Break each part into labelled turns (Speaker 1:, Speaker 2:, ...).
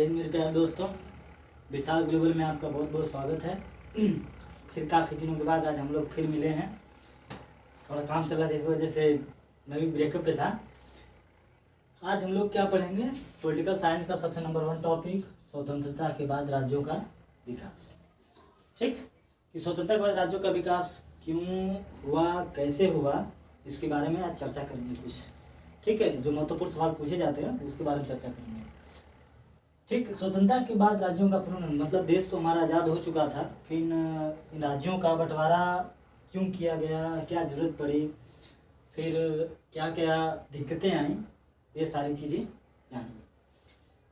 Speaker 1: जय मेरे प्यारे दोस्तों, विशाल ग्लोबल में आपका बहुत बहुत स्वागत है। फिर काफ़ी दिनों के बाद आज हम लोग फिर मिले हैं। थोड़ा काम चला था, इस वजह से मैं भी ब्रेकअप पे था। आज हम लोग क्या पढ़ेंगे? पॉलिटिकल साइंस का सबसे नंबर 1 टॉपिक, स्वतंत्रता के बाद राज्यों का विकास। ठीक, कि स्वतंत्रता के बाद राज्यों का विकास क्यों हुआ, कैसे हुआ, इसके बारे में आज चर्चा करेंगे कुछ। ठीक है, जो महत्वपूर्ण सवाल पूछे जाते हैं उसके बारे में चर्चा करेंगे। ठीक, स्वतंत्रता के बाद राज्यों का मतलब देश तो हमारा आज़ाद हो चुका था, फिर इन राज्यों का बंटवारा क्यों किया गया, क्या ज़रूरत पड़ी, फिर क्या क्या दिक्कतें आई, ये सारी चीज़ें जानेंगे।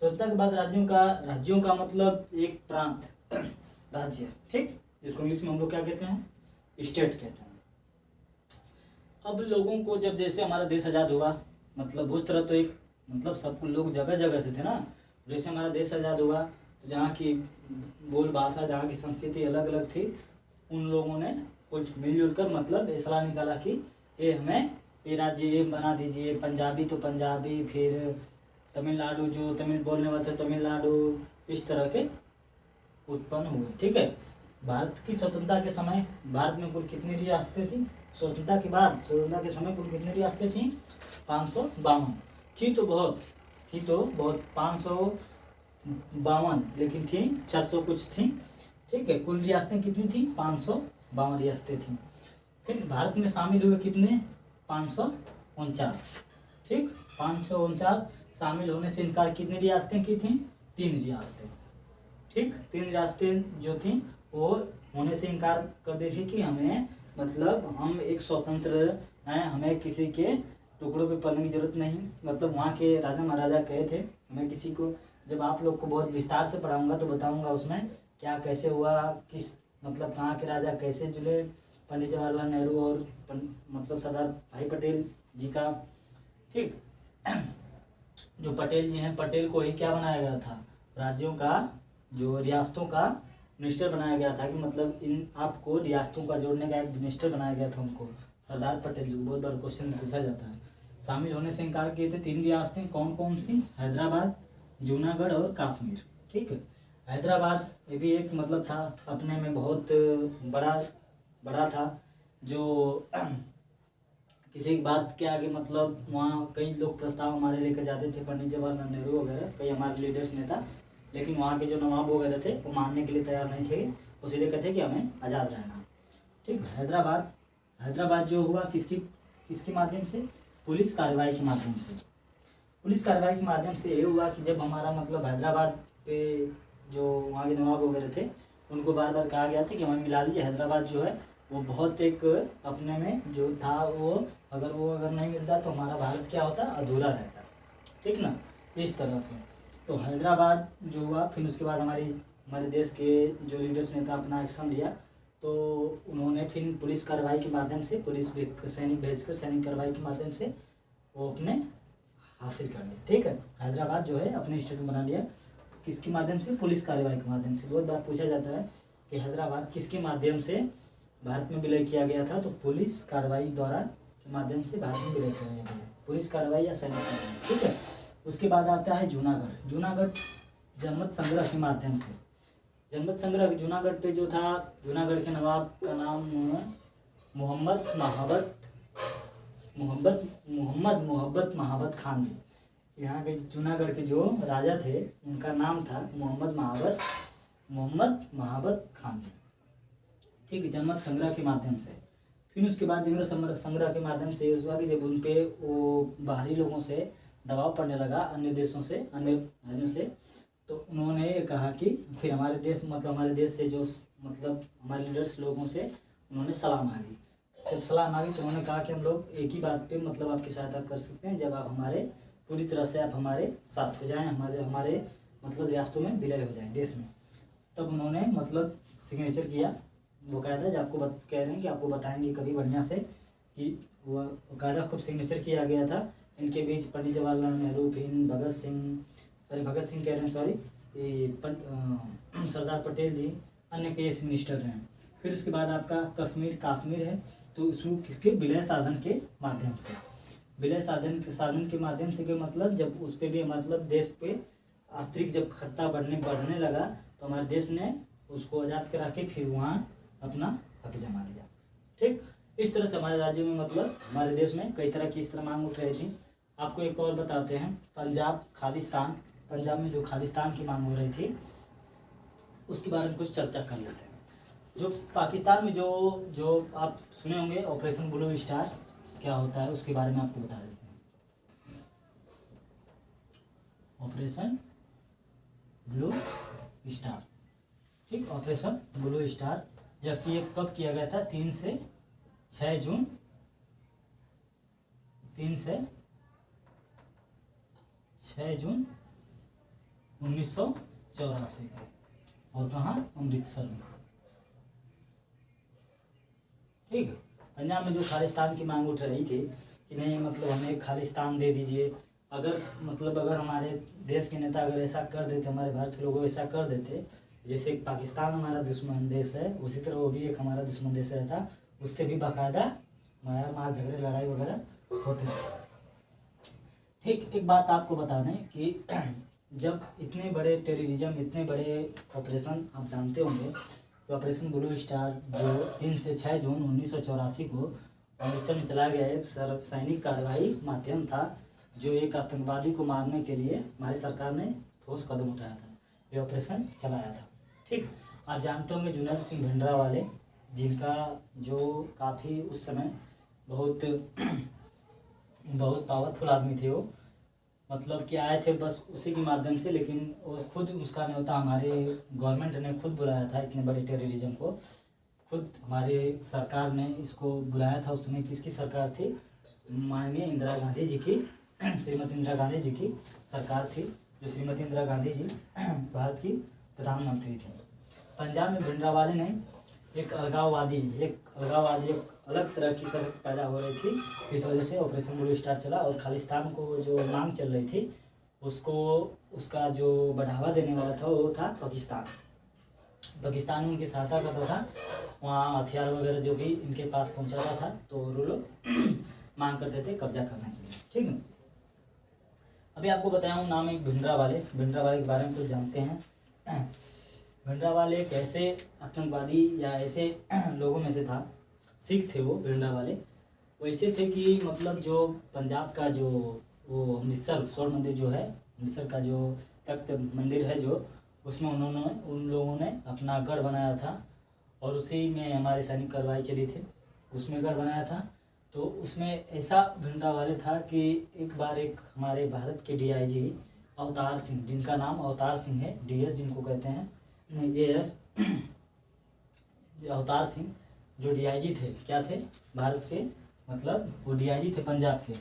Speaker 1: स्वतंत्रता के बाद राज्यों का मतलब एक प्रांत, राज्य, ठीक, जिसको इंग्लिश में हम लोग क्या कहते हैं, स्टेट कहते हैं। अब लोगों को जब जैसे हमारा देश आज़ाद हुआ, मतलब उस तरह तो एक मतलब सब लोग जगह जगह से थे ना। जैसे हमारा देश आज़ाद हुआ तो जहाँ की बोल भाषा, जहाँ की संस्कृति अलग अलग थी, उन लोगों ने कुछ मिलजुल कर मतलब ये सलाह निकाला कि ये हमें ये राज्य ये बना दीजिए, पंजाबी तो पंजाबी, फिर तमिलनाडु जो तमिल बोलने वाले थे तमिलनाडु, इस तरह के उत्पन्न हुए। ठीक है, भारत की स्वतंत्रता के समय भारत में कुल कितनी रियासतें थी? स्वतंत्रता के बाद स्वतंत्रता के समय कुल कितनी रियासतें थी? 552 थी तो बहुत 552, लेकिन थी 600 कुछ थी। ठीक है, कुल रियासतें कितनी थी? 552 रियासतें थी। फिर भारत में शामिल हुए कितने? 549। ठीक, 549 शामिल होने से इनकार कितनी रियासतें की थी? 3 रियासतें। ठीक, 3 रियासतें जो थी वो होने से इनकार कर दी थी कि हमें मतलब हम एक स्वतंत्र हैं, हमें किसी के टुकड़ों पे पलने की जरूरत नहीं। मतलब वहाँ के राजा महाराजा कहे थे, मैं किसी को जब आप लोग को बहुत विस्तार से पढ़ाऊंगा तो बताऊंगा उसमें क्या कैसे हुआ, किस मतलब कहाँ के राजा कैसे जुड़े, पंडित जवाहरलाल नेहरू और मतलब सरदार भाई पटेल जी का। ठीक, जो पटेल जी हैं, पटेल को ही क्या बनाया गया था? राज्यों का, जो रियासतों का मिनिस्टर बनाया गया था, कि मतलब इन आपको रियासतों का जोड़ने का एक मिनिस्टर बनाया गया था उनको, सरदार पटेल जी को। बहुत बार क्वेश्चन पूछा जाता है। शामिल होने से इनकार किए थे 3 रियासतें, कौन कौन सी? हैदराबाद, जूनागढ़ और कश्मीर। ठीक है, हैदराबाद ये भी एक मतलब था अपने में बहुत बड़ा था, जो किसी की बात के आगे मतलब वहाँ कई लोग प्रस्ताव हमारे लेकर जाते थे, पंडित जवाहरलाल नेहरू वगैरह, कई हमारे लीडर्स नेता, लेकिन वहाँ के जो नवाब वगैरह थे वो मानने के लिए तैयार नहीं थे। वो सीधे कहते कि हमें आज़ाद रहना। ठीक, हैदराबाद जो हुआ किसके माध्यम से? पुलिस कार्रवाई के माध्यम से। पुलिस कार्रवाई के माध्यम से ये हुआ कि जब हमारा मतलब हैदराबाद पे जो वहाँ के नवाब वगैरह थे उनको बार बार कहा गया था कि हमें मिला लीजिए, हैदराबाद जो है वो बहुत एक अपने में जो था, वो अगर नहीं मिलता तो हमारा भारत क्या होता? अधूरा रहता। ठीक ना, इस तरह से। तो हैदराबाद जो हुआ, फिर उसके बाद हमारे देश के जो लीडर्स नेता अपना एक्शन लिया, तो उन्होंने फिर पुलिस कार्रवाई के माध्यम से, सैनिक भेजकर सैनिक कार्रवाई के माध्यम से वो अपने हासिल कर लिया। ठीक है, हैदराबाद जो है अपने स्टेट में बना लिया, किसके माध्यम से? पुलिस कार्रवाई के माध्यम से। बहुत बार पूछा जाता है कि हैदराबाद किसके माध्यम से भारत में विलय किया गया था? तो पुलिस कार्रवाई द्वारा के माध्यम से भारत में विलय किया गया, पुलिस कार्रवाई या सैनिक कार्रवाई। ठीक है, उसके बाद आता है जूनागढ़ जनमत संग्रह के माध्यम से। जनमत संग्रह जूनागढ़ पे जो था, जूनागढ़ के नवाब का नाम मोहम्मद महाबत खान जी। यहाँ के जूनागढ़ के जो राजा थे उनका नाम था मोहम्मद महाबत खान जी। ठीक है, जनमत संग्रह के माध्यम से। फिर उसके बाद जनमत संग्रह के माध्यम से ये हुआ कि जब उन पे वो बाहरी लोगों से दबाव पड़ने लगा, अन्य देशों से, अन्य राज्यों से, तो उन्होंने कहा कि फिर हमारे देश से जो मतलब हमारे लीडर्स लोगों से उन्होंने सलाह मांगी। जब सलाह मांगी तो उन्होंने कहा कि हम लोग एक ही बात पे मतलब आपकी सहायता कर सकते हैं, जब आप हमारे पूरी तरह से आप हमारे साथ हो जाएं, हमारे मतलब रियासतों में विलय हो जाएं देश में। तब उन्होंने मतलब सिग्नेचर किया। वो कायदा जब आपको कह रहे हैं कि आपको बताएंगे कभी बढ़िया से, कि वो कायदा खूब सिग्नेचर किया गया था। इनके बीच पंडित जवाहरलाल नेहरू, फिर भगत सिंह कह रहे हैं, सॉरी, सरदार पटेल जी, अन्य कई मिनिस्टर हैं। फिर उसके बाद आपका कश्मीर है, तो उसमें किसके? विलय साधन के माध्यम से। विलय साधन के माध्यम से के मतलब जब उस पर भी मतलब देश पे अतिरिक्त जब खर्चा बढ़ने लगा तो हमारे देश ने उसको आज़ाद करा के फिर वहाँ अपना हक जमा लिया। ठीक, इस तरह से हमारे राज्य में मतलब हमारे देश में कई तरह की इस तरह मांग उठ रही थी। आपको एक और बताते हैं, पंजाब खालिस्तान, पंजाब में जो खालिस्तान की मांग हो रही थी उसके बारे में कुछ चर्चा कर लेते हैं। जो पाकिस्तान में जो आप सुने होंगे ऑपरेशन ब्लू स्टार क्या होता है उसके बारे में आपको बता देते हैं। ऑपरेशन ब्लू स्टार, ठीक, ऑपरेशन ब्लू स्टार यह कब किया गया था? 3 से 6 जून 1984 और कहाँ? अमृतसर में। ठीक है, पंजाब में जो खालिस्तान की मांग उठ रही थी कि नहीं मतलब हमें खालिस्तान दे दीजिए, अगर हमारे देश के नेता अगर ऐसा कर देते, हमारे भारत के लोग ऐसा कर देते, जैसे पाकिस्तान हमारा दुश्मन देश है उसी तरह वो भी एक हमारा दुश्मन देश रहता, उससे भी बाकायदा मार झगड़े लड़ाई वगैरह होते थे। ठीक, एक बात आपको बता दें कि जब इतने बड़े टेररिज्म, इतने बड़े ऑपरेशन आप जानते होंगे, तो ऑपरेशन ब्लू स्टार जो 3 से 6 जून 1984 को अमृतसर में चलाया गया एक सैनिक कार्रवाई माध्यम था, जो एक आतंकवादी को मारने के लिए हमारी सरकार ने ठोस कदम उठाया था, ये ऑपरेशन चलाया था। ठीक, आप जानते होंगे जुनेद सिंह भिंडरावाले, जिनका जो काफ़ी उस समय बहुत पावरफुल आदमी थे, वो मतलब कि आए थे बस उसी के माध्यम से, लेकिन वो खुद उसका नहीं होता, हमारे गवर्नमेंट ने खुद बुलाया था इतने बड़े टेररिज्म को, खुद हमारे सरकार ने इसको बुलाया था। उस समय किसकी सरकार थी? माननीय इंदिरा गांधी जी की, श्रीमती इंदिरा गांधी जी की सरकार थी, जो श्रीमती इंदिरा गांधी जी भारत की प्रधानमंत्री थी। पंजाब में भिंडरावाले ने एक अलगाववादी एक अलग तरह की शक्ति पैदा हो रही थी, इस वजह से ऑपरेशन ब्लू स्टार चला। और खालिस्तान को जो मांग चल रही थी उसका जो बढ़ावा देने वाला था वो था पाकिस्तान उनकी सहायता करता था, वहाँ हथियार वगैरह जो भी इनके पास पहुँचाता था, तो वो लोग मांग करते थे कब्जा करने के लिए। ठीक है, अभी आपको बताया हूँ नाम एक भिंडरावाले के बारे में कुछ जानते हैं। भिंडरावाले एक ऐसे आतंकवादी या ऐसे लोगों में से था, सिख थे वो भिंडरावाले। वो ऐसे थे कि मतलब जो पंजाब का जो वो अमृतसर स्वर्ण मंदिर जो है, अमृतसर का जो तख्त मंदिर है जो, उसमें उन लोगों ने अपना गढ़ बनाया था, और उसी में हमारे सैनिक कार्रवाई चली थी, उसमें गढ़ बनाया था। तो उसमें ऐसा भिंडरावाले था कि एक बार एक हमारे भारत के DIG अवतार सिंह, जिनका नाम अवतार सिंह है, DS जिनको कहते हैं, नहीं AS, अवतार सिंह जो DIG थे, क्या थे भारत के, मतलब वो DIG थे पंजाब के।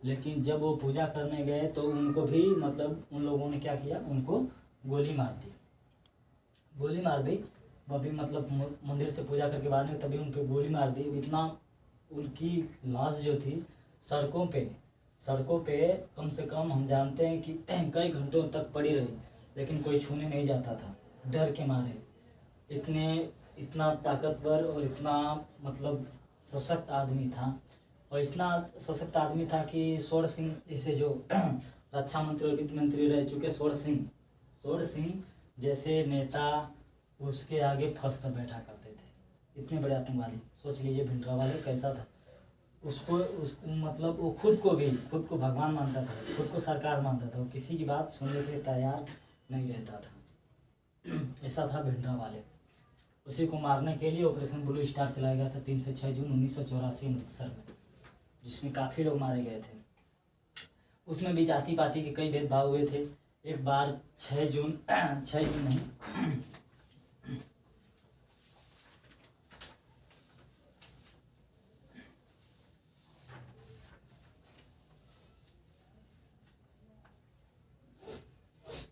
Speaker 1: लेकिन जब वो पूजा करने गए तो उनको भी मतलब उन लोगों ने क्या किया, उनको गोली मार दी। वो भी मतलब मंदिर से पूजा करके बाहर निकले तभी उन पर गोली मार दी। इतना उनकी लाश जो थी सड़कों पे कम से कम हम जानते हैं कि कई घंटों तक पड़ी रही, लेकिन कोई छूने नहीं जाता था डर के मारे। इतना ताकतवर और इतना मतलब सशक्त आदमी था, और इतना सशक्त आदमी था कि स्वर्ण सिंह जैसे जो रक्षा मंत्री और वित्त मंत्री रह चुके स्वर्ण सिंह जैसे नेता उसके आगे फर्श पर बैठा करते थे। इतने बड़े आतंकवादी, सोच लीजिए भिंडरावाले कैसा था। उसको मतलब वो खुद को भगवान मानता था, खुद को सरकार मानता था, वो किसी की बात सुनने के लिए तैयार नहीं रहता था। ऐसा था भिंडरावाले। उसी को मारने के लिए ऑपरेशन ब्लू स्टार चलाया गया था 3 से 6 जून 1984 अमृतसर में, जिसमें काफ़ी लोग मारे गए थे। उसमें भी जाति पाति के कई भेदभाव हुए थे। एक बार 6 जून नहीं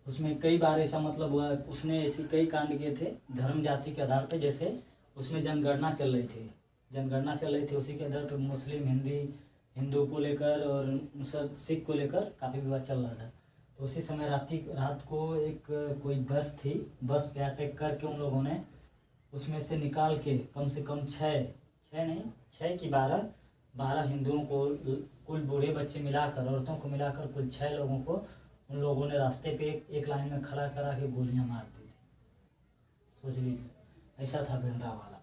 Speaker 1: उसमें कई बार ऐसा मतलब हुआ, उसने ऐसी कई कांड किए थे धर्म जाति के आधार पे। जैसे उसमें जनगणना चल रही थी, उसी के आधार पर मुस्लिम हिंदू को लेकर और सिख को लेकर काफ़ी विवाद चल रहा था। तो उसी समय रात को एक कोई बस थी, बस पे अटैक करके उन लोगों ने उसमें से निकाल के कम से कम 6 की 12 हिंदुओं को, कुल बूढ़े बच्चे मिलाकर, औरतों को मिलाकर कुल 6 लोगों को उन लोगों ने रास्ते पे एक लाइन में खड़ा करा के गोलियां मार दी थी। सोच लीजिए, ऐसा था भिंडरावाला।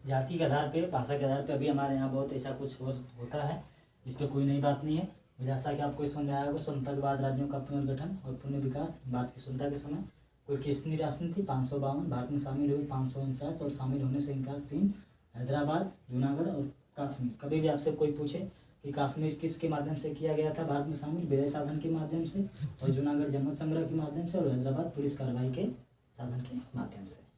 Speaker 1: जाति के आधार पे, भाषा के आधार पे अभी हमारे यहाँ बहुत ऐसा कुछ होता है। इस पर कोई नई बात नहीं है। जैसा कि आपको समझ आया होगा, स्वतंत्रता के बाद राज्यों का पुनर्गठन और पुनर्विकास। भारत की स्वतंत्रता के समय कुल कितनी रियासतें थी? 552। भारत में शामिल हुई 549 और शामिल होने से इनकार 3, हैदराबाद, जूनागढ़ और कश्मीर। कभी भी आपसे कोई पूछे कि कश्मीर किसके माध्यम से किया गया था भारत में शामिल? विलय साधन के माध्यम से, और जूनागढ़ जनमत संग्रह के माध्यम से, और हैदराबाद पुलिस कार्रवाई के साधन के माध्यम से।